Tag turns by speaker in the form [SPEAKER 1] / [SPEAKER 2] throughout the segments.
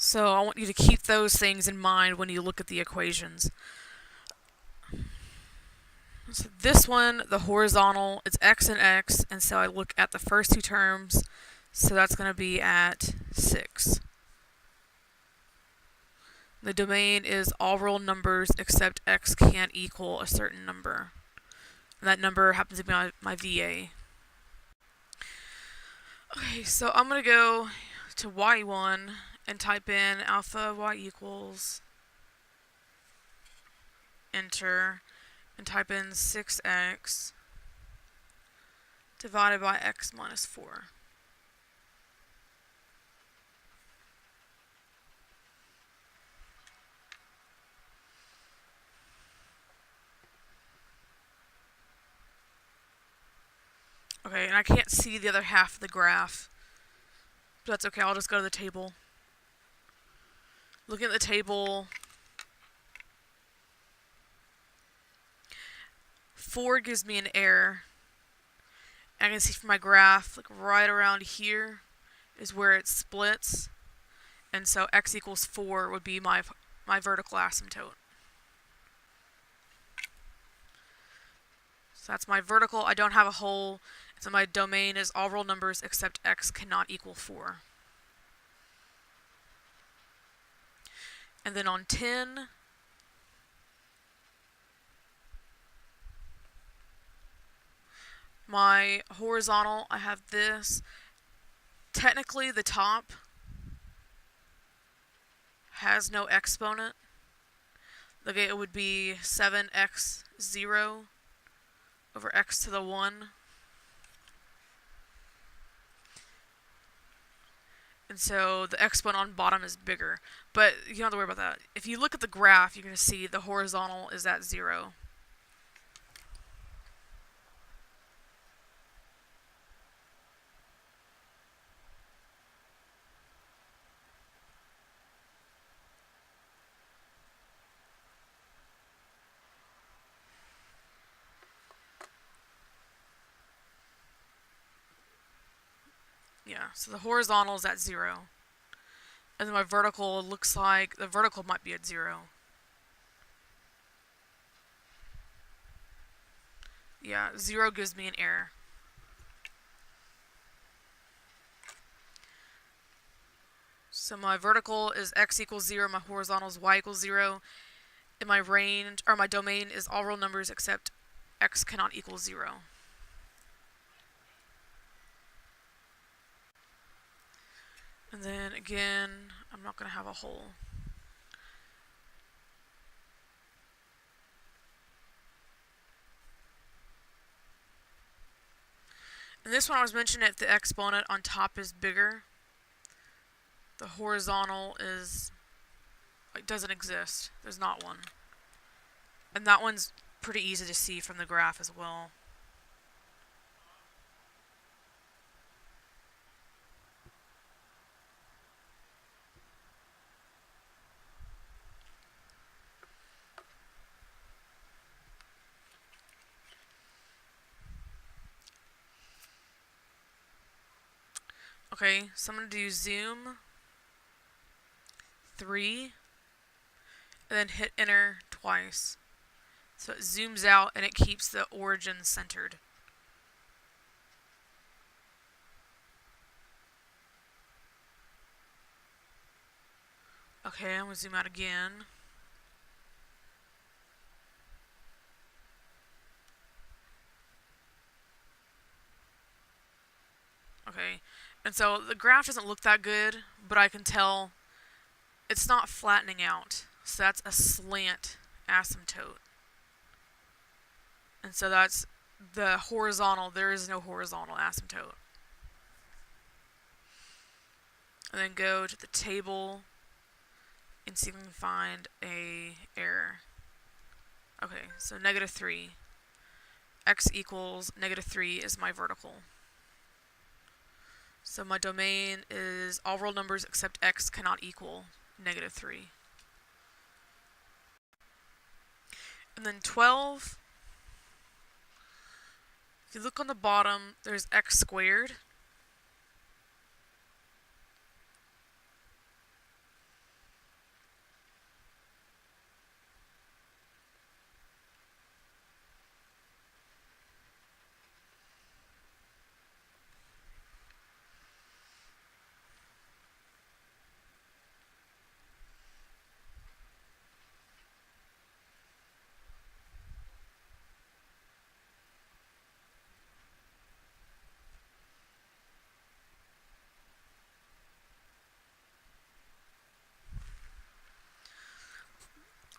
[SPEAKER 1] So I want you to keep those things in mind when you look at the equations. So this one, the horizontal, it's x and x, and so I look at the first two terms, so that's going to be at 6. The domain is all real numbers except x can't equal a certain number. And that number happens to be my VA. Okay, so I'm going to go to y1 and type in alpha y equals, enter, and type in 6x divided by x minus 4. Okay, and I can't see the other half of the graph, but that's okay, I'll just go to the table. Looking at the table, 4 gives me an error. I can see from my graph, like right around here is where it splits, and so x equals 4 would be my vertical asymptote. So that's my vertical. I don't have a hole, so my domain is all real numbers except x cannot equal 4. And then on 10, my horizontal, I have this. Technically, the top has no exponent. Okay, it would be 7x0 over x to the 1. And so the exponent on bottom is bigger. But you don't have to worry about that. If you look at the graph, you're going to see the horizontal is at 0. Yeah, so the horizontal is at 0. And then my vertical looks like the vertical might be at 0. Yeah, 0 gives me an error. So my vertical is x equals 0, my horizontal is y equals 0, and my range, or my domain is all real numbers except x cannot equal 0. And then again, I'm not going to have a hole. And this one I was mentioning if the exponent on top is bigger, the horizontal is, it doesn't exist. There's not one. And that one's pretty easy to see from the graph as well. Okay, so I'm going to do zoom 3 and then hit enter twice. So it zooms out and it keeps the origin centered. Okay, I'm going to zoom out again. Okay, and so the graph doesn't look that good, but I can tell it's not flattening out. So that's a slant asymptote. And so that's the horizontal. There is no horizontal asymptote. And then go to the table and see if we can find a error. Okay, so -3. X equals -3 is my vertical. So my domain is all real numbers except x cannot equal -3. And then 12, if you look on the bottom, there's x squared.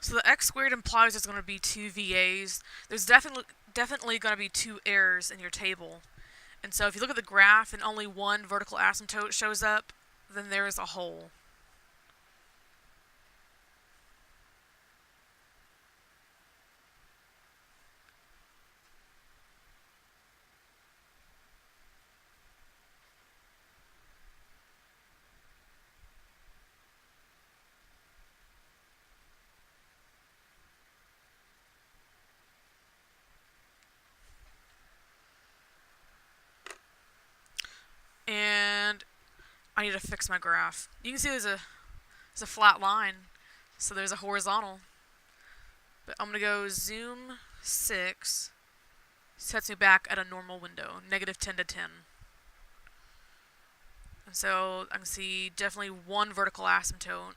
[SPEAKER 1] So the x squared implies there's going to be two VAs. There's definitely going to be two errors in your table. And so if you look at the graph and only one vertical asymptote shows up, then there is a hole. And I need to fix my graph. You can see there's a flat line, so there's a horizontal. But I'm going to go zoom 6, sets me back at a normal window, negative 10 to 10. And so I can see definitely one vertical asymptote.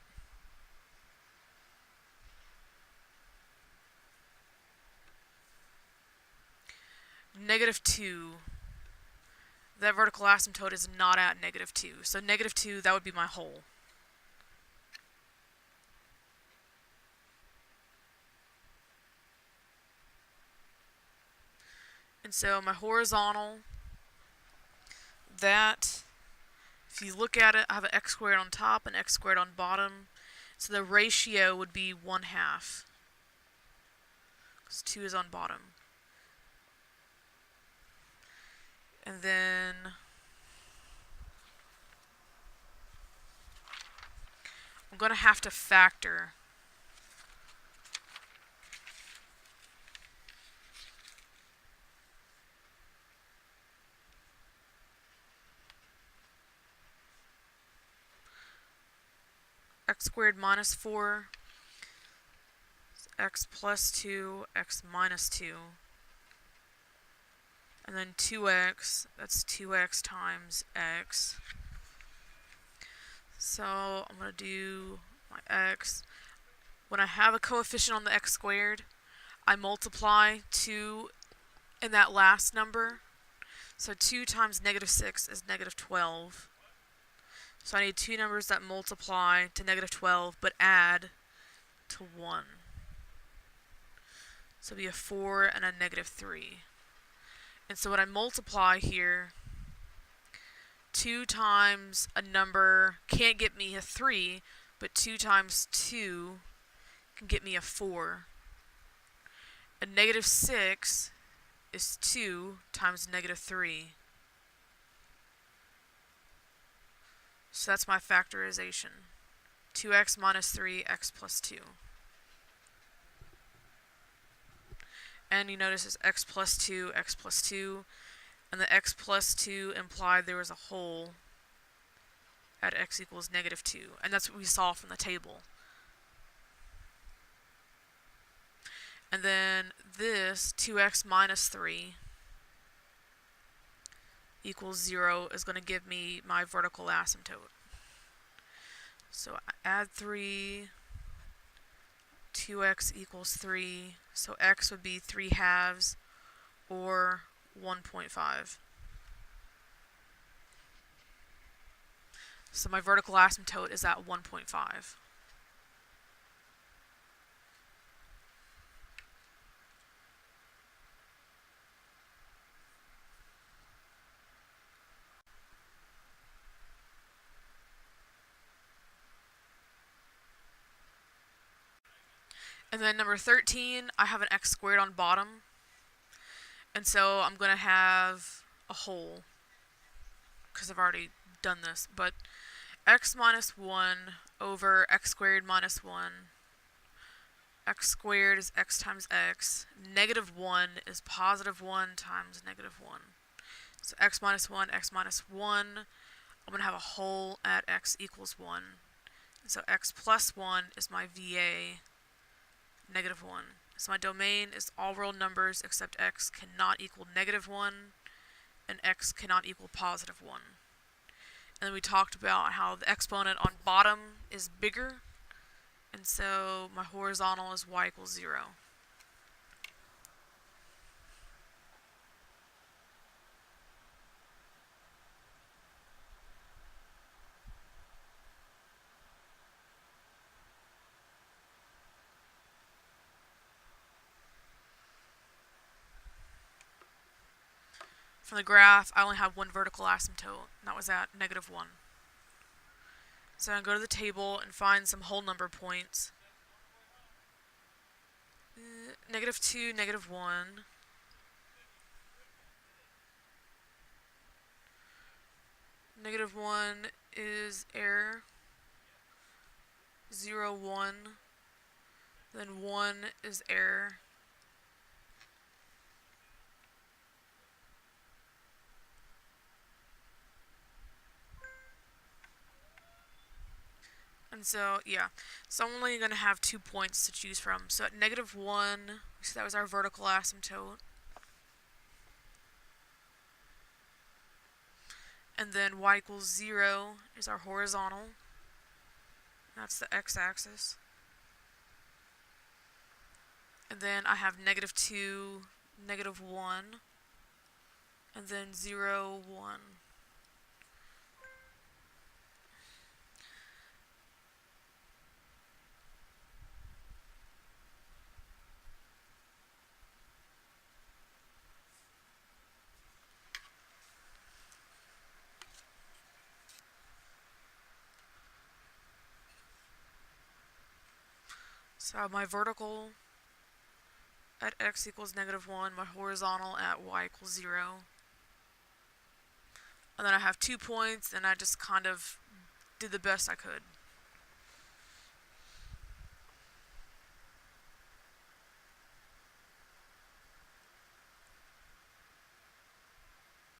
[SPEAKER 1] Negative 2. That vertical asymptote is not at negative 2. So negative 2, that would be my hole. And so my horizontal, that, if you look at it, I have an x squared on top and x squared on bottom. So the ratio would be 1/2. Because 2 is on bottom. And then I'm going to have to factor. X squared minus 4 is x plus 2, x minus 2. And then 2x, that's 2x times x. So I'm going to do my x. When I have a coefficient on the x squared, I multiply 2 in that last number. So 2 times negative 6 is negative 12. So I need two numbers that multiply to negative 12 but add to 1. So it'll be a 4 and a negative 3. And so when I multiply here, 2 times a number can't get me a 3, but 2 times 2 can get me a 4. And negative 6 is 2 times negative 3. So that's my factorization. 2x minus 3, x plus 2. And you notice it's x plus 2, x plus 2. And the x plus 2 implied there was a hole at x equals negative 2. And that's what we saw from the table. And then this, 2x minus 3 equals 0 is going to give me my vertical asymptote. So I add 3, 2x equals 3, so x would be 3/2 or 1.5. So my vertical asymptote is at 1.5. And then number 13, I have an x squared on bottom. And so I'm going to have a hole, because I've already done this. But x minus 1 over x squared minus 1. X squared is x times x. Negative 1 is positive 1 times negative 1. So x minus 1, x minus 1. I'm going to have a hole at x equals 1. And so x plus 1 is my VA, negative 1. So my domain is all real numbers except x cannot equal negative 1 and x cannot equal positive 1. And then we talked about how the exponent on bottom is bigger, and so my horizontal is y equals 0. from the graph, I only have one vertical asymptote, and that was at -1. So I'm going to go to the table and find some whole number points. -2, -1. -1 is error. 0, 1. Then 1 is error. And so, yeah. So I'm only going to have 2 points to choose from. So at -1, so that was our vertical asymptote. And then y equals 0 is our horizontal. That's the x-axis. And then I have -2, -1, and then 0, 1. So my vertical at x equals -1, my horizontal at y equals 0. And then I have 2 points, and I just kind of did the best I could.